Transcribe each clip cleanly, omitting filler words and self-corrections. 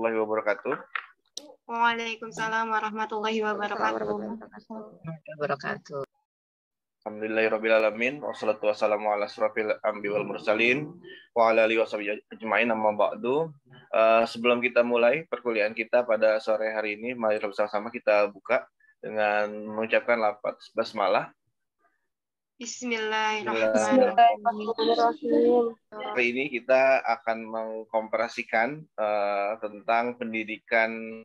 warahmatullahi wabarakatuh. Waalaikumsalam warahmatullahi wabarakatuh. Alhamdulillahirrabbilalamin. Wassalatu wassalamu ala asrofil anbi wal mursalin wa ala alihi washabihi ajmain, amma ba'du. Sebelum kita mulai perkuliahan kita pada sore hari ini, mari bersama-sama kita buka dengan mengucapkan lafaz basmalah. Bismillahirrahmanirrahim. Hari ini kita akan mengkomparasikan tentang pendidikan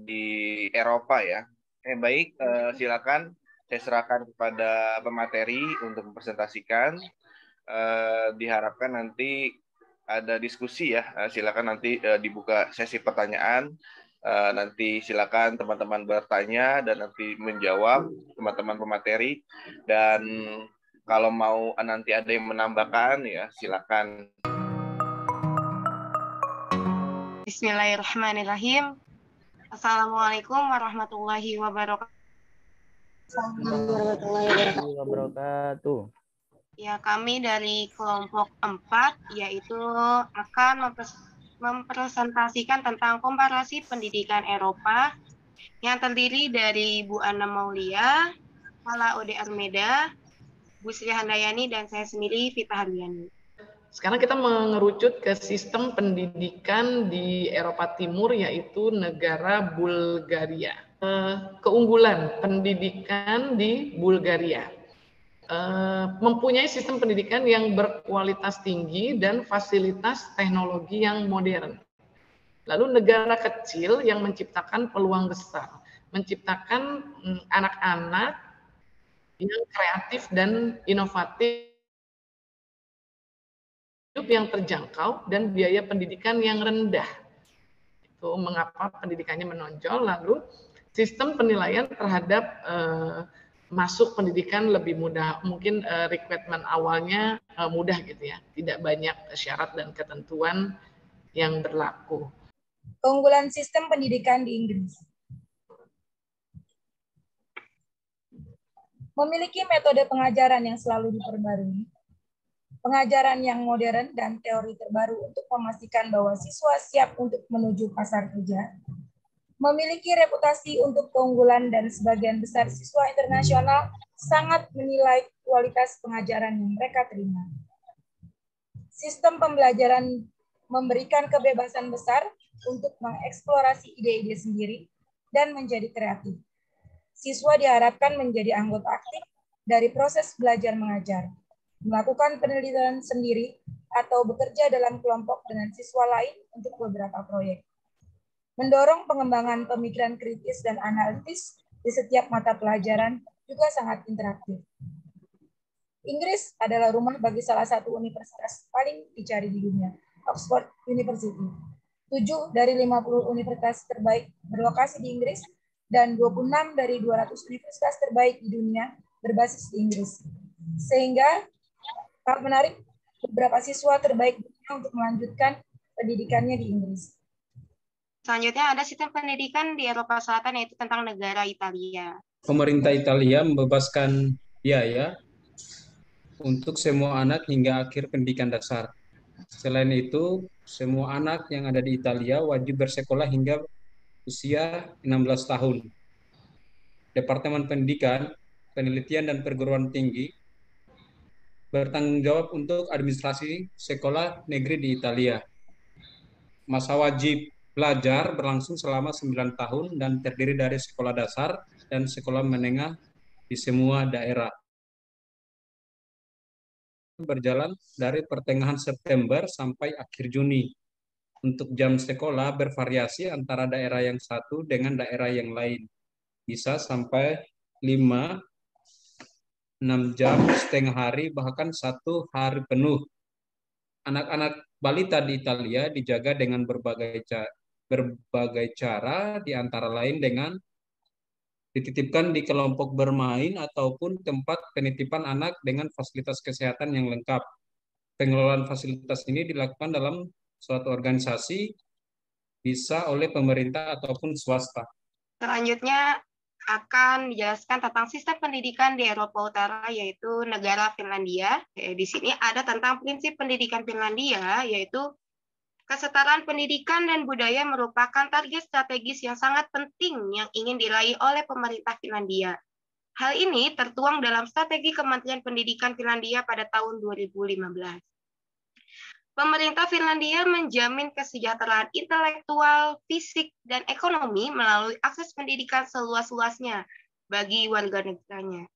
di Eropa ya. Baik, silakan saya serahkan kepada pemateri untuk mempresentasikan. Diharapkan nanti ada diskusi ya. Silakan nanti dibuka sesi pertanyaan. Nanti silakan teman-teman bertanya dan nanti menjawab teman-teman pemateri. Dan kalau mau nanti ada yang menambahkan ya silakan. Bismillahirrahmanirrahim. Assalamualaikum warahmatullahi wabarakatuh. Ya, kami dari kelompok 4 yaitu akan mempresentasikan tentang komparasi pendidikan Eropa yang terdiri dari Bu Ana Maulia, Fala Ode Armeda, Bu Sri Handayani, dan saya sendiri Vita Hardiani. Sekarang kita mengerucut ke sistem pendidikan di Eropa Timur, yaitu negara Bulgaria. Keunggulan pendidikan di Bulgaria mempunyai sistem pendidikan yang berkualitas tinggi dan fasilitas teknologi yang modern. Lalu negara kecil yang menciptakan peluang besar, menciptakan anak-anak yang kreatif dan inovatif, yang terjangkau, dan biaya pendidikan yang rendah. Itu mengapa pendidikannya menonjol. Lalu sistem penilaian terhadap masuk pendidikan lebih mudah. Mungkin requirement awalnya mudah gitu ya, tidak banyak syarat dan ketentuan yang berlaku. Keunggulan sistem pendidikan di Inggris. Memiliki metode pengajaran yang selalu diperbarui, pengajaran yang modern dan teori terbaru untuk memastikan bahwa siswa siap untuk menuju pasar kerja, memiliki reputasi untuk keunggulan, dan sebagian besar siswa internasional sangat menilai kualitas pengajaran yang mereka terima. Sistem pembelajaran memberikan kebebasan besar untuk mengeksplorasi ide-ide sendiri dan menjadi kreatif. Siswa diharapkan menjadi anggota aktif dari proses belajar mengajar, melakukan penelitian sendiri, atau bekerja dalam kelompok dengan siswa lain untuk beberapa proyek. Mendorong pengembangan pemikiran kritis dan analitis di setiap mata pelajaran juga sangat interaktif. Inggris adalah rumah bagi salah satu universitas paling dicari di dunia, Oxford University. 7 dari 50 universitas terbaik berlokasi di Inggris, dan 26 dari 200 universitas terbaik di dunia berbasis di Inggris. Sehingga sangat menarik beberapa siswa terbaik dunia untuk melanjutkan pendidikannya di Inggris. Selanjutnya ada sistem pendidikan di Eropa Selatan, yaitu tentang negara Italia. Pemerintah Italia membebaskan biaya untuk semua anak hingga akhir pendidikan dasar. Selain itu, semua anak yang ada di Italia wajib bersekolah hingga usia 16 tahun. Departemen Pendidikan, Penelitian, dan Perguruan Tinggi bertanggung jawab untuk administrasi sekolah negeri di Italia. Masa wajib belajar berlangsung selama 9 tahun dan terdiri dari sekolah dasar dan sekolah menengah di semua daerah. Berjalan dari pertengahan September sampai akhir Juni. Untuk jam sekolah bervariasi antara daerah yang satu dengan daerah yang lain. Bisa sampai 5-6 jam setengah hari, bahkan 1 hari penuh. Anak-anak balita di Italia dijaga dengan berbagai cara, di antara lain dengan dititipkan di kelompok bermain ataupun tempat penitipan anak dengan fasilitas kesehatan yang lengkap. Pengelolaan fasilitas ini dilakukan dalam suatu organisasi, bisa oleh pemerintah ataupun swasta. Selanjutnya akan dijelaskan tentang sistem pendidikan di Eropa Utara, yaitu negara Finlandia. Di sini ada tentang prinsip pendidikan Finlandia, yaitu Kesetaraan pendidikan dan budaya merupakan target strategis yang sangat penting yang ingin diraih oleh pemerintah Finlandia. Hal ini tertuang dalam strategi Kementerian Pendidikan Finlandia pada tahun 2015. Pemerintah Finlandia menjamin kesejahteraan intelektual, fisik, dan ekonomi melalui akses pendidikan seluas-luasnya bagi warga negaranya.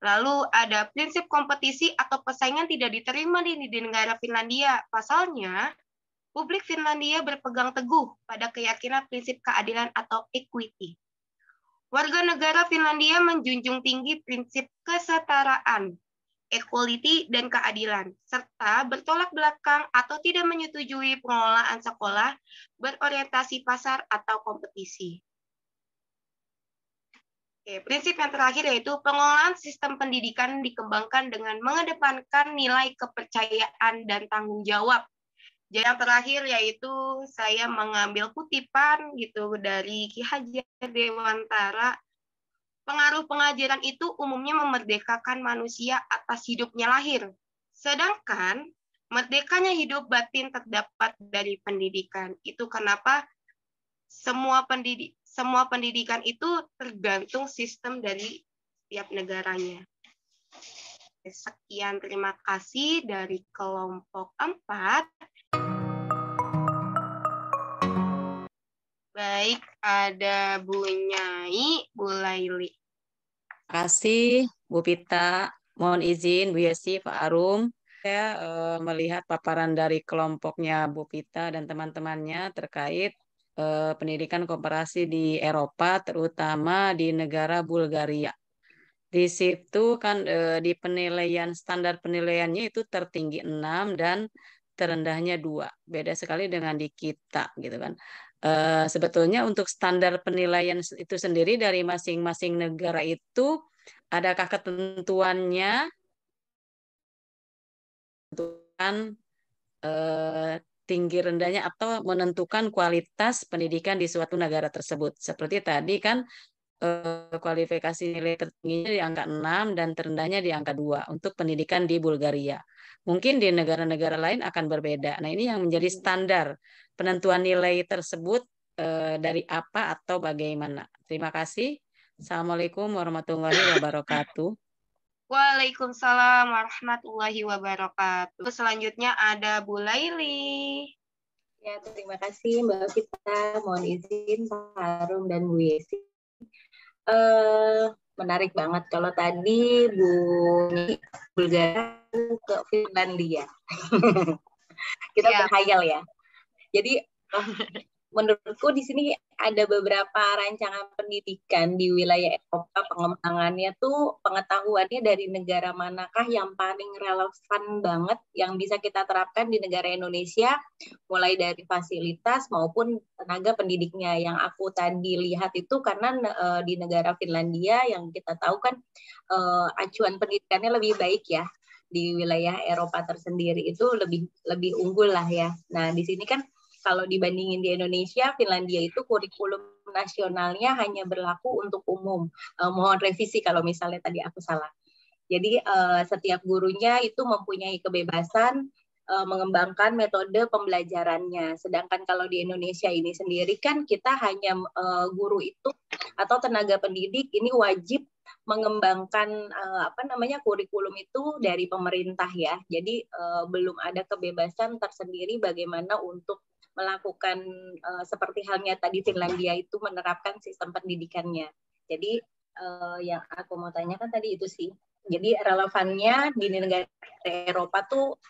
Lalu ada prinsip kompetisi atau persaingan tidak diterima di negara Finlandia. Pasalnya, publik Finlandia berpegang teguh pada keyakinan prinsip keadilan atau equity. Warga negara Finlandia menjunjung tinggi prinsip kesetaraan, equality, dan keadilan, serta bertolak belakang atau tidak menyetujui pengelolaan sekolah berorientasi pasar atau kompetisi. Prinsip yang terakhir yaitu pengelolaan sistem pendidikan dikembangkan dengan mengedepankan nilai kepercayaan dan tanggung jawab. Jadi yang terakhir yaitu saya mengambil kutipan gitu dari Ki Hajar Dewantara. Pengaruh pengajaran itu umumnya memerdekakan manusia atas hidupnya lahir. Sedangkan merdekanya hidup batin terdapat dari pendidikan. Itu kenapa semua pendidikan itu tergantung sistem dari setiap negaranya. Sekian, terima kasih dari kelompok 4. Baik, ada Bu Nyai, Bu Laili. Terima kasih Bu Pita. Mohon izin Bu Yesi, Pak Arum. Saya melihat paparan dari kelompoknya Bu Pita dan teman-temannya terkait pendidikan komparasi di Eropa, terutama di negara Bulgaria. Di situ kan di penilaian, standar penilaiannya itu tertinggi 6 dan terendahnya 2. Beda sekali dengan di kita gitu kan. Sebetulnya untuk standar penilaian itu sendiri dari masing-masing negara itu adakah ketentuannya menentukan tinggi rendahnya atau menentukan kualitas pendidikan di suatu negara tersebut. Seperti tadi kan kualifikasi nilai tertingginya di angka 6 dan terendahnya di angka 2 untuk pendidikan di Bulgaria. Mungkin di negara-negara lain akan berbeda. Nah, ini yang menjadi standar penentuan nilai tersebut dari apa atau bagaimana. Terima kasih. Assalamualaikum warahmatullahi wabarakatuh. Waalaikumsalam warahmatullahi wabarakatuh. Selanjutnya ada Bu Laili. Ya, terima kasih Mbak Vita. Mohon izin Pak Harum dan Bu Yesi. Menarik banget kalau tadi Bu Bulgaria ke Finlandia. Kita berhayal ya. Jadi menurutku di sini ada beberapa rancangan pendidikan di wilayah Eropa, pengembangannya tuh pengetahuannya dari negara manakah yang paling relevan banget yang bisa kita terapkan di negara Indonesia, mulai dari fasilitas maupun tenaga pendidiknya. Yang aku tadi lihat itu karena di negara Finlandia yang kita tahu kan acuan pendidikannya lebih baik ya, di wilayah Eropa tersendiri itu lebih unggul lah ya. Nah di sini kan kalau dibandingin di Indonesia, Finlandia itu kurikulum nasionalnya hanya berlaku untuk umum. Mohon revisi kalau misalnya tadi aku salah. Jadi setiap gurunya itu mempunyai kebebasan mengembangkan metode pembelajarannya. Sedangkan kalau di Indonesia ini sendiri kan kita hanya guru itu atau tenaga pendidik ini wajib mengembangkan kurikulum itu dari pemerintah ya. Jadi belum ada kebebasan tersendiri bagaimana untuk melakukan seperti halnya tadi Finlandia itu menerapkan sistem pendidikannya. Jadi yang aku mau tanyakan tadi itu sih. Jadi relevannya di negara Eropa tuh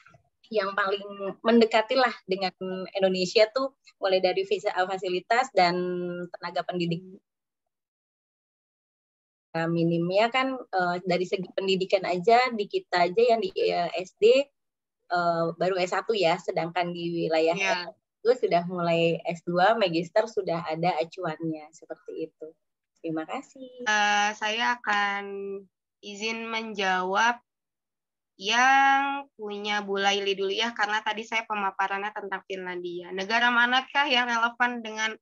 yang paling mendekati lah dengan Indonesia tuh mulai dari fasilitas dan tenaga pendidik. Minimnya kan dari segi pendidikan aja di kita aja yang di SD baru S1 ya, sedangkan di wilayah itu sudah mulai S2, Magister sudah ada acuannya seperti itu. Terima kasih. Saya akan izin menjawab yang punya Bu Laili dulu ya, karena tadi saya pemaparannya tentang Finlandia. Negara manakah yang relevan dengan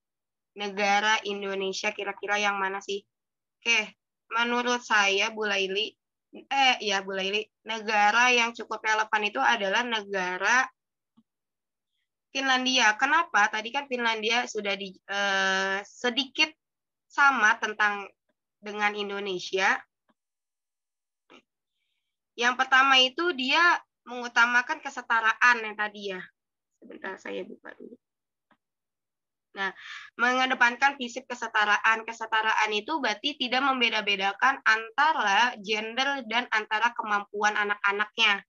negara Indonesia? Kira-kira yang mana sih? Oke, menurut saya Bu Laili, Bu Laili, negara yang cukup relevan itu adalah negara Finlandia. Kenapa? Tadi kan Finlandia sudah sedikit sama dengan Indonesia. Yang pertama itu dia mengutamakan kesetaraan yang tadi ya. Sebentar saya buka dulu. Nah, mengedepankan prinsip kesetaraan. Kesetaraan itu berarti tidak membeda-bedakan antara gender dan antara kemampuan anak-anaknya.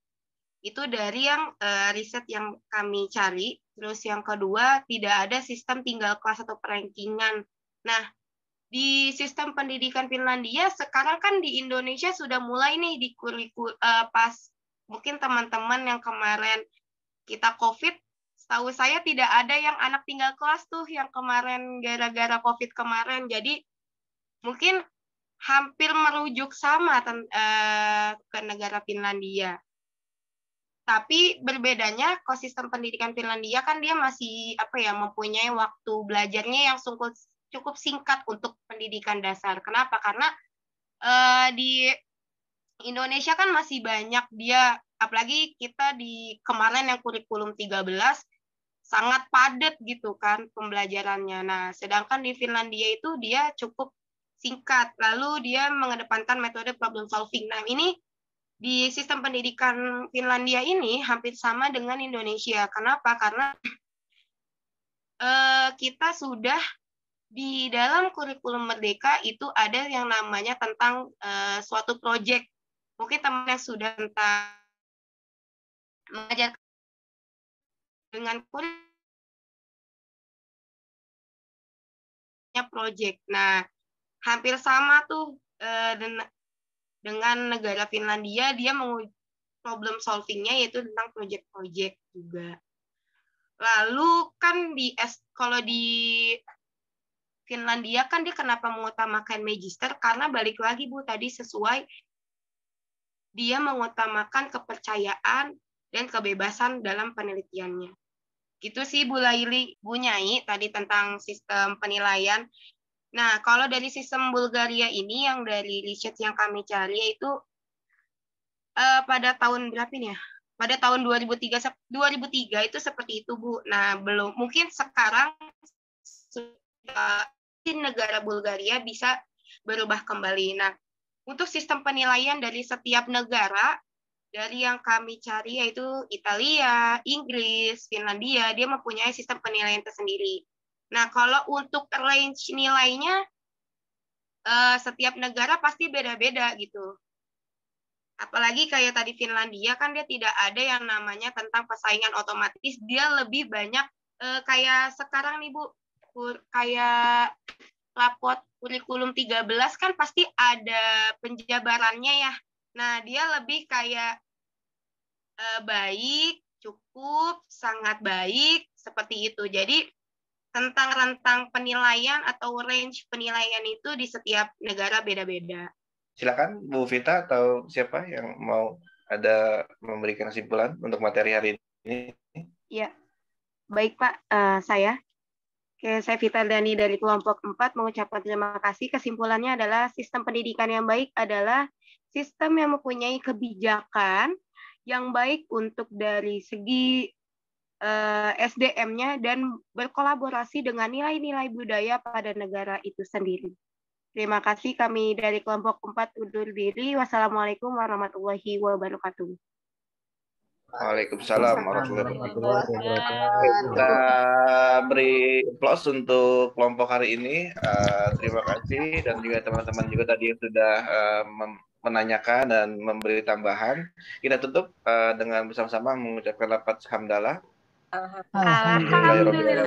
Itu dari yang riset yang kami cari. Terus yang kedua, tidak ada sistem tinggal kelas atau perankingan. Nah, di sistem pendidikan Finlandia sekarang kan di Indonesia sudah mulai nih di kurikulum pas mungkin teman-teman yang kemarin kita COVID, setahu saya tidak ada yang anak tinggal kelas tuh yang kemarin gara-gara COVID kemarin. Jadi mungkin hampir merujuk sama ke negara Finlandia. Tapi berbedanya ekosistem pendidikan Finlandia kan dia masih mempunyai waktu belajarnya yang cukup singkat untuk pendidikan dasar. Kenapa? Karena di Indonesia kan masih banyak dia, apalagi kita di kemarin yang kurikulum 13 sangat padat gitu kan pembelajarannya. Nah, sedangkan di Finlandia itu dia cukup singkat. Lalu dia mengedepankan metode problem solving. Nah, ini di sistem pendidikan Finlandia ini hampir sama dengan Indonesia. Kenapa? Karena kita sudah di dalam kurikulum Merdeka itu ada yang namanya tentang suatu proyek. Mungkin teman yang sudah tentang mengajar dengan kurikulumnya proyek. Nah, hampir sama tuh dengan negara Finlandia, dia problem solving-nya yaitu tentang proyek-proyek juga. Lalu kan kalau di Finlandia kan dia kenapa mengutamakan magister? Karena balik lagi Bu, tadi sesuai dia mengutamakan kepercayaan dan kebebasan dalam penelitiannya. Gitu sih Bu Laili, Bu Nyai tadi tentang sistem penilaian. Nah, kalau dari sistem Bulgaria ini yang dari riset yang kami cari yaitu pada tahun berapa ini ya? Pada tahun 2003 itu seperti itu, Bu. Nah, belum mungkin sekarang negara Bulgaria bisa berubah kembali. Nah, untuk sistem penilaian dari setiap negara dari yang kami cari yaitu Italia, Inggris, Finlandia, dia mempunyai sistem penilaian tersendiri. Nah, kalau untuk range nilainya, setiap negara pasti beda-beda gitu. Apalagi kayak tadi Finlandia kan dia tidak ada yang namanya tentang persaingan otomatis, dia lebih banyak kayak sekarang nih Bu, kayak raport kurikulum 13 kan pasti ada penjabarannya ya. Nah, dia lebih kayak baik, cukup, sangat baik, seperti itu. Jadi tentang rentang penilaian atau range penilaian itu di setiap negara beda-beda. Silakan Bu Vita atau siapa yang mau memberikan kesimpulan untuk materi hari ini. Ya, baik Pak, saya Vita Dani dari kelompok 4 mengucapkan terima kasih. Kesimpulannya adalah sistem pendidikan yang baik adalah sistem yang mempunyai kebijakan yang baik untuk dari segi SDM-nya dan berkolaborasi dengan nilai-nilai budaya pada negara itu sendiri. Terima kasih, kami dari kelompok 4 undur diri. Wassalamualaikum warahmatullahi wabarakatuh. Waalaikumsalam warahmatullahi wabarakatuh. Kita beri applause untuk kelompok hari ini. Terima kasih dan juga teman-teman juga tadi yang sudah menanyakan dan memberi tambahan. Kita tutup dengan bersama-sama mengucapkan lafaz hamdalah. Alhamdulillah.